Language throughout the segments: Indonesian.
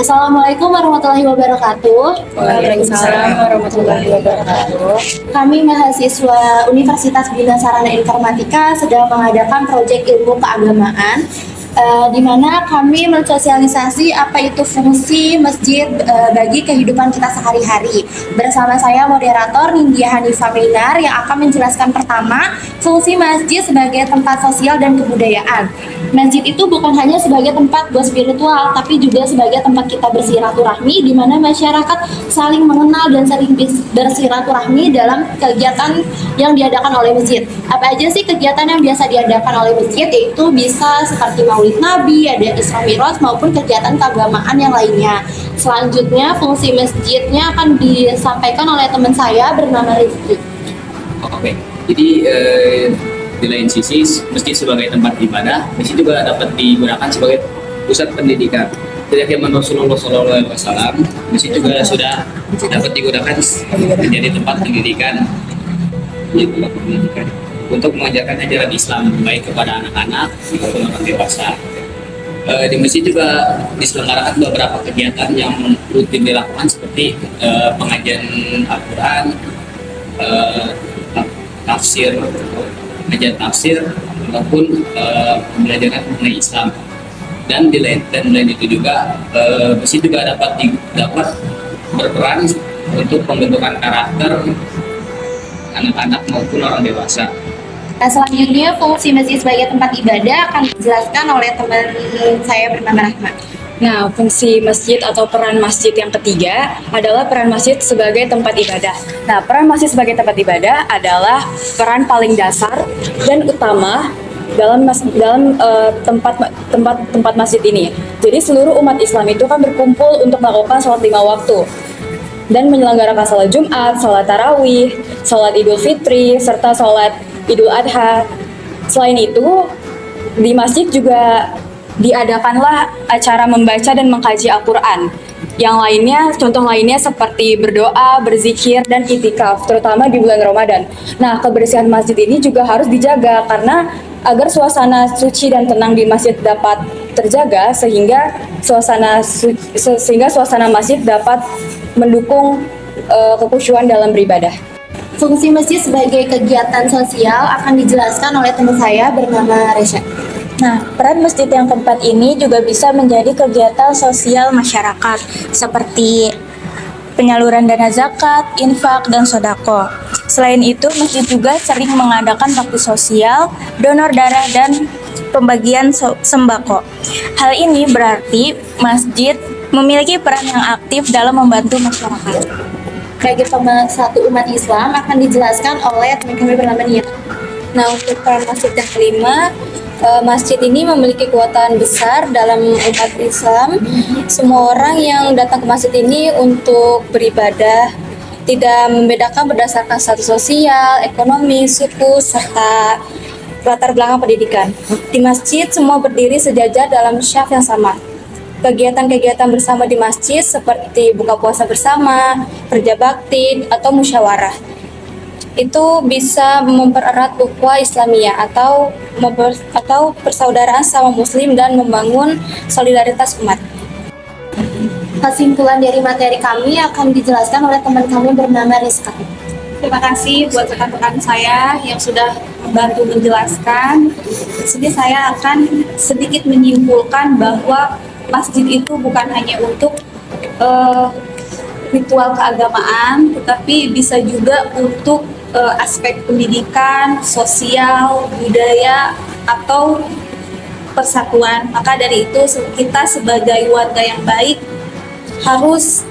Assalamualaikum warahmatullahi wabarakatuh. Waalaikumsalam warahmatullahi wabarakatuh. Kami mahasiswa Universitas Bina Sarana Informatika sedang mengadakan proyek ilmu keagamaan, di mana kami mensosialisasi apa itu fungsi masjid bagi kehidupan kita sehari-hari. Bersama saya moderator Nindya Hanifah Minar yang akan menjelaskan pertama fungsi masjid sebagai tempat sosial dan kebudayaan. Masjid itu bukan hanya sebagai tempat buat spiritual, tapi juga sebagai tempat kita bersilaturahmi, di mana masyarakat saling mengenal dan saling bersilaturahmi dalam kegiatan yang diadakan oleh masjid. Apa aja sih kegiatan yang biasa diadakan oleh masjid? Yaitu bisa seperti Maulid Nabi, ada Isra Mi'raj, maupun kegiatan keagamaan yang lainnya. Selanjutnya, fungsi masjidnya akan disampaikan oleh teman saya bernama Rizky. Oke, jadi di lain sisi, masjid sebagai tempat ibadah, masjid juga dapat digunakan sebagai pusat pendidikan. Sejak zaman Rasulullah SAW, masjid juga sudah dapat digunakan menjadi tempat pendidikan, untuk mengajarkan ajaran Islam baik kepada anak-anak maupun orang dewasa. Di masjid juga diselenggarakan beberapa kegiatan yang rutin dilakukan seperti pengajian Al-Quran, tafsir maupun pembelajaran mengenai Islam. Dan di lain itu juga masjid juga dapat berperan untuk pembentukan karakter anak-anak maupun orang dewasa. Nah, selanjutnya fungsi masjid sebagai tempat ibadah akan dijelaskan oleh teman saya bernama Rahma. Nah, fungsi masjid atau peran masjid yang ketiga adalah peran masjid sebagai tempat ibadah. Nah, peran masjid sebagai tempat ibadah adalah peran paling dasar dan utama dalam tempat masjid ini. Jadi seluruh umat Islam itu kan berkumpul untuk melakukan sholat 5 waktu dan menyelenggarakan sholat Jumat, sholat Tarawih, sholat Idul Fitri, serta sholat Idul Adha. Selain itu, di masjid juga diadakanlah acara membaca dan mengkaji Al-Quran. Yang lainnya, contoh lainnya seperti berdoa, berzikir, dan itikaf, terutama di bulan Ramadan. Nah, kebersihan masjid ini juga harus dijaga karena agar suasana suci dan tenang di masjid dapat terjaga sehingga suasana masjid dapat mendukung kekhusyuan dalam beribadah. Fungsi masjid sebagai kegiatan sosial akan dijelaskan oleh teman saya bernama Resha. Nah, peran masjid yang keempat ini juga bisa menjadi kegiatan sosial masyarakat seperti penyaluran dana zakat, infak, dan sodako. Selain itu, masjid juga sering mengadakan bakti sosial, donor darah, dan pembagian sembako. Hal ini berarti masjid memiliki peran yang aktif dalam membantu masyarakat. Bagi pemersatu umat Islam akan dijelaskan oleh teman kami bernama Nia. Nah, untuk peran masjid yang kelima, masjid ini memiliki kekuatan besar dalam umat Islam. Semua orang yang datang ke masjid ini untuk beribadah, tidak membedakan berdasarkan status sosial, ekonomi, suku, serta latar belakang pendidikan. Di masjid, semua berdiri sejajar dalam syaf yang sama. Kegiatan-kegiatan bersama di masjid seperti buka puasa bersama, kerja bakti, atau musyawarah itu bisa mempererat ukhuwah Islamiyah atau persaudaraan sama muslim dan membangun solidaritas umat. Kesimpulan dari materi kami akan dijelaskan oleh teman kami bernama Rizka. Terima kasih buat rekan-rekan saya yang sudah membantu menjelaskan. Di sini saya akan sedikit menyimpulkan bahwa masjid itu bukan hanya untuk ritual keagamaan, tetapi bisa juga untuk aspek pendidikan, sosial, budaya, atau persatuan. Maka dari itu kita sebagai warga yang baik harus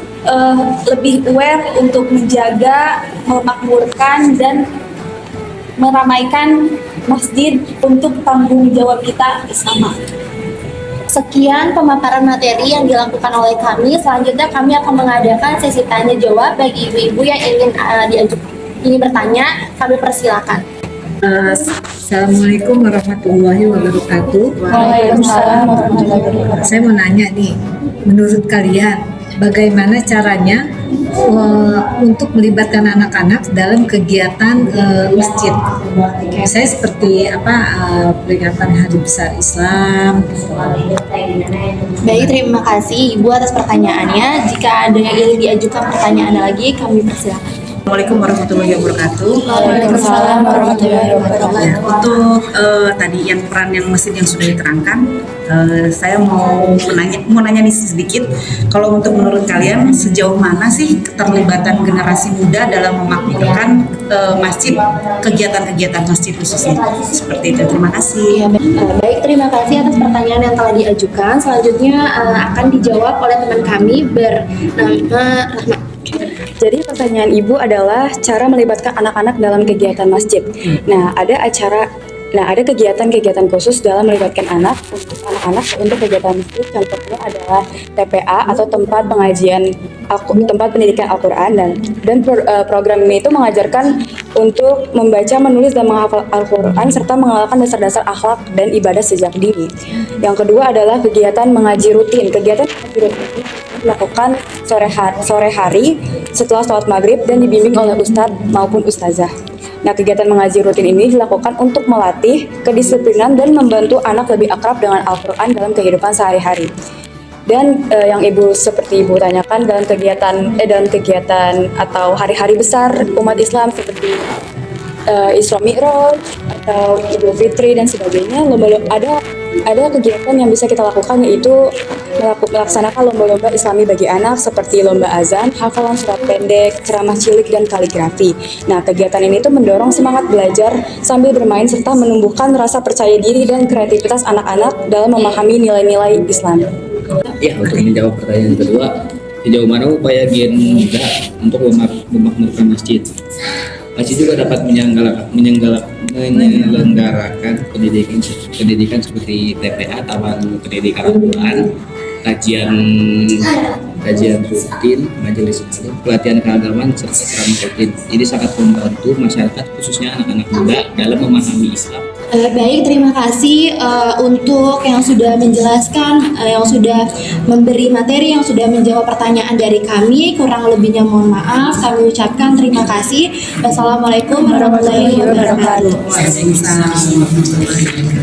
lebih aware untuk menjaga, memakmurkan, dan meramaikan masjid untuk tanggung jawab kita bersama. Sekian pemaparan materi yang dilakukan oleh kami. Selanjutnya kami akan mengadakan sesi tanya jawab bagi ibu-ibu yang ingin bertanya. Kami persilakan. Assalamualaikum warahmatullahi wabarakatuh. Waalaikumsalam warahmatullahi wabarakatuh. Saya mau nanya nih, menurut kalian bagaimana caranya untuk melibatkan anak-anak dalam kegiatan masjid. Saya seperti peringatan Hari Besar Islam. Baik, terima kasih Ibu atas pertanyaannya. Jika ada yang ingin diajukan pertanyaan lagi, kami persilakan. Assalamualaikum warahmatullahi wabarakatuh. Waalaikumsalam warahmatullahi wabarakatuh. Ya, untuk tadi yang peran yang masjid yang sudah diterangkan, saya mau nanya nih sedikit. Kalau untuk menurut kalian sejauh mana sih keterlibatan generasi muda dalam memakmurkan masjid, kegiatan-kegiatan masjid khususnya? Seperti itu. Terima kasih. Ya, baik, terima kasih atas pertanyaan yang telah diajukan. Selanjutnya akan dijawab oleh teman kami bernama Rahma. Jadi pertanyaan Ibu adalah cara melibatkan anak-anak dalam kegiatan masjid. Nah, ada kegiatan-kegiatan khusus dalam melibatkan anak-anak untuk kegiatan masjid. Contohnya adalah TPA atau tempat pendidikan Al-Qur'an dan program ini itu mengajarkan untuk membaca, menulis dan menghafal Al-Qur'an serta mengenalkan dasar-dasar akhlak dan ibadah sejak dini. Yang kedua adalah kegiatan mengaji rutin. Kegiatan mengaji rutin ini dilakukan sore hari setelah sholat maghrib dan dibimbing oleh ustadz maupun ustazah. Nah, kegiatan mengaji rutin ini dilakukan untuk melatih kedisiplinan dan membantu anak lebih akrab dengan Al-Quran dalam kehidupan sehari-hari. Dan yang seperti Ibu tanyakan dalam kegiatan atau hari-hari besar umat Islam seperti Isra Mi'raj atau Idul Fitri dan sebagainya, ada kegiatan yang bisa kita lakukan, yaitu melaksanakan lomba-lomba Islami bagi anak seperti lomba azan, hafalan surat pendek, ceramah cilik dan kaligrafi. Nah, kegiatan ini tuh mendorong semangat belajar sambil bermain serta menumbuhkan rasa percaya diri dan kreativitas anak-anak dalam memahami nilai-nilai Islam. Ya, untuk menjawab pertanyaan kedua, sejauh mana upaya Gen Muda untuk memakmurkan masjid? Masjid juga dapat menyelenggarakan pendidikan seperti TPA, Taman Pendidikan Al-Quran, kajian rutin, majelis taklim, pelatihan keagamaan serta ceramah rutin. Jadi sangat membantu masyarakat khususnya anak-anak muda dalam memahami Islam. Baik, terima kasih untuk yang sudah menjelaskan, yang sudah memberi materi, yang sudah menjawab pertanyaan dari kami. Kurang lebihnya mohon maaf. Kami ucapkan terima kasih. Wassalamualaikum warahmatullahi wabarakatuh. Waalaikumsalam warahmatullahi wabarakatuh.